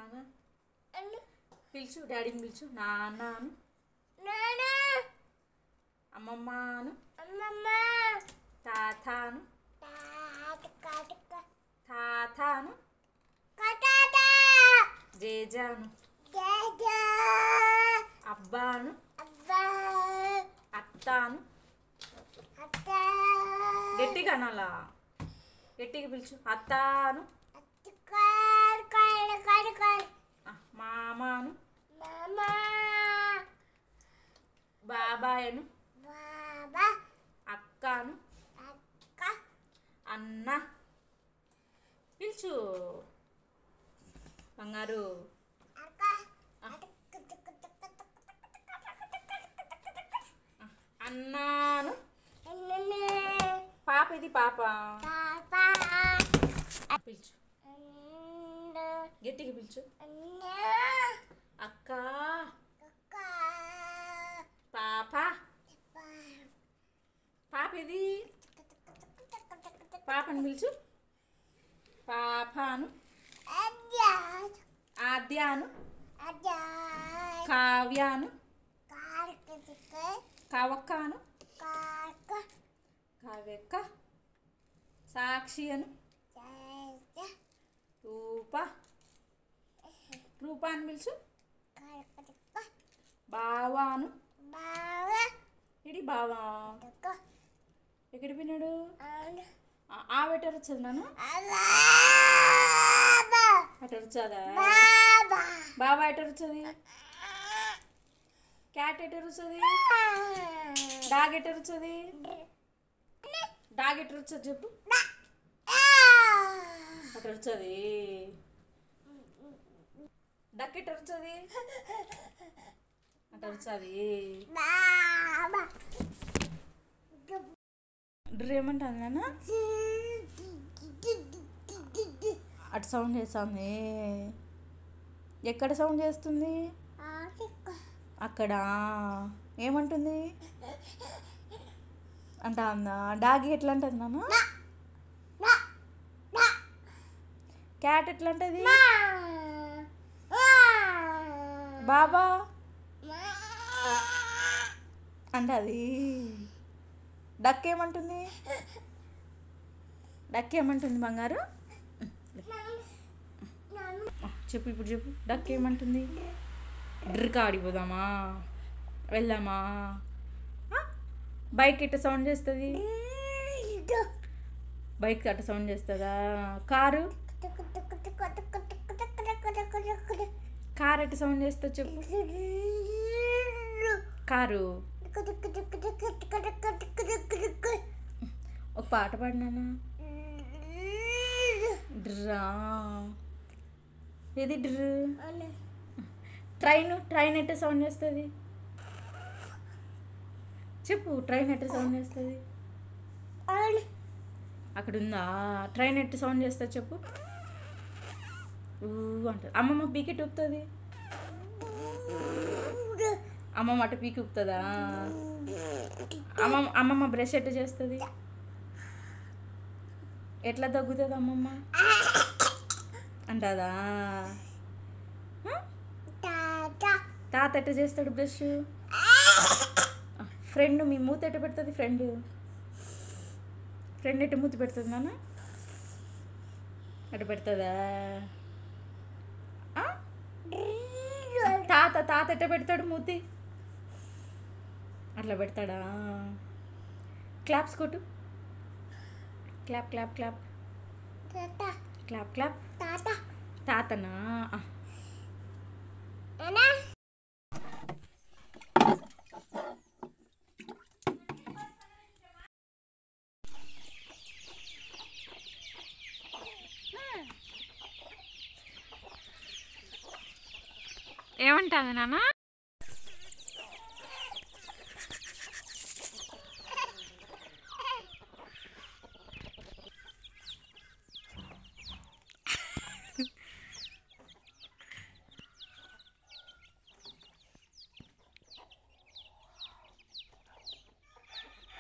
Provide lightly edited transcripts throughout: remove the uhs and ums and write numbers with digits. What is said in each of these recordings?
నాన్న పిలుచు, డాడీని పిలుచు. నాన్నను అమ్మమ్మను తాతను తాతను జేజాను అబ్బాను అత్తాను. గట్టిగా అనాలా, గట్టిగా పిలుచు. అత్తాను మామాను బాబాయను అక్కను అన్న పిలుచు. బంగారు అన్నాను. పాప ఇది పాప పిలుచు, గట్టిగా పిలుచు. అక్క పాప పాప ఇది పాపను పిలుచు. పాపను ఆద్యాను కావ్యాను కవక్కను కావ్యక్క సాక్షియను రూపాన్ని పిలుచు. బావాను ఇడి బావా ఎక్కడి పోయినాడు? ఆ వెటర్ వచ్చేది నాను అటర్ వచ్చదా? బాబా ఎటర్ వచ్చేది? క్యాట్ ఎటర్ వచ్చేది? డాగ్ ఎటర్ వచ్చేది? డాగ్ ఎటర్ వచ్చేది చెప్పు. అటర్ వచ్చేది. డక్ ఎటర్ వచ్చేది? అటర్ వచ్చేది. డ్ర్ ఏమంటుంది నాన్న? అటు సౌండ్ చేస్తుంది. ఎక్కడ సౌండ్ చేస్తుంది? అక్కడ. ఏమంటుంది అంట అందా? డాగి ఎట్లా అంటుంది నాన్న? క్యాట్ ఎట్లా అంటది? బాబా అంటది. డక్ ఏమంటుంది? డక్ ఏమంటుంది బంగారు? చెప్పు, ఇప్పుడు చెప్పు. డక్ ఏమంటుంది? డ్రిక్ ఆడిపోదామా? వెళ్దామా? బైక్ ఎట్ట సౌండ్ చేస్తుంది? బైక్ అట్ట సౌండ్ చేస్తుందా? కారు కారు ఎట్ట సౌండ్ చేస్తా చెప్పు. కారు ఒక పాట పాడినానా? డ్రా ఏది డ్రు? ట్రైన్ ఎట్ట సౌండ్ చేస్తుంది చెప్పు. ట్రైన్ ఎట్ట సౌండ్ చేస్తుంది? అక్కడ ఉందా? ట్రైన్ ఎట్ట సౌండ్ చేస్తా చెప్పు. అంటుంది. అమ్మమ్మ పీకెట్ ఊపుతుంది. అమ్మమ్మ అటు పీకి ఊపుతుందా? అమ్మమ్మ బ్రష్ ఎట్ట చేస్తుంది? ఎట్లా దగ్గుతుంది అమ్మమ్మ అంటదా? తాత ఎట్ట చేస్తాడు బ్రష్? ఫ్రెండ్ మీ మూత ఎట్ట పెడుతుంది? ఫ్రెండ్ ఎట్ట మూతి పెడుతుంది నాన్న? అట్ట పెడుతుందా? తాత ఎట్ట పెడతాడు మూతి? అట్లా పెడతాడా? క్లాప్స్ కొట్టు. Clap clap clap clap clap. తాతనా? ఏమంటుంది నాన్న?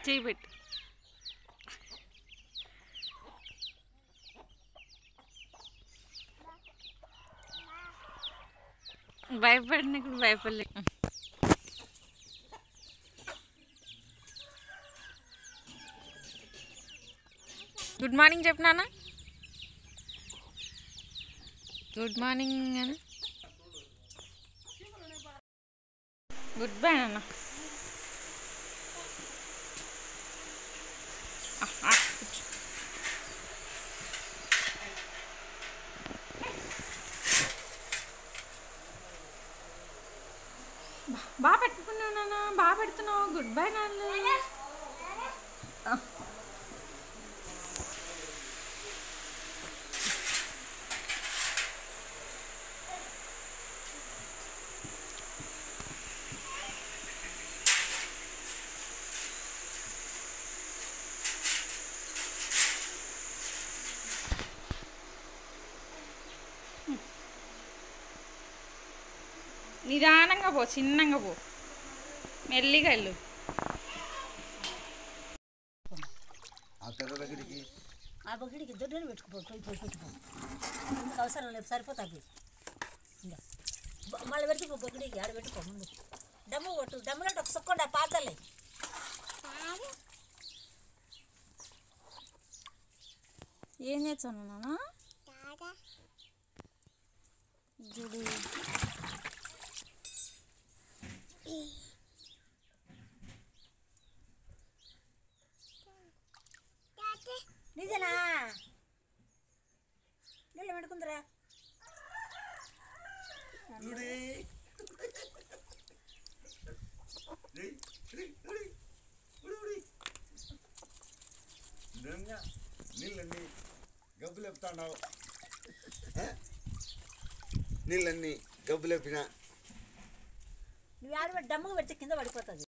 చేయి పెట్టు. భయపడినప్పుడు భయపడలే. గుడ్ మార్నింగ్ చెప్పు నాన్న. గుడ్ మార్నింగ్ నాన్న. గుడ్ బై నాన్న. బాగా పెట్టుకున్నావు నాన్న, బాగా పెడుతున్నావు. గుడ్ బై నాన్న. నిదానంగా పో, చిన్నగా పో, మెల్లిగా వెళ్ళు. ఆ బొగిడికి దొడ్డని పెట్టుకుపో, పెట్టుకో. అవసరం లేదు, సరిపోతుంది. ఇంకా మళ్ళీ పెట్టుకో, బొగిడికి ఆడ పెట్టుకో. ముందు దమ్ము కొట్టు, దమ్ములో ఒక సుక్కండి ఆ పాతలే. ఏం చేస్తాను నాన్న? చూడు నిజనా నీళ్ళు పెట్టుకుందరా. నీళ్ళన్నీ గబ్బు లేపుతాడావు, నీళ్ళన్నీ గబ్బు లేపినా నువ్వు ఆడ దమ్ముకు పెడితే కింద పడిపోతుంది.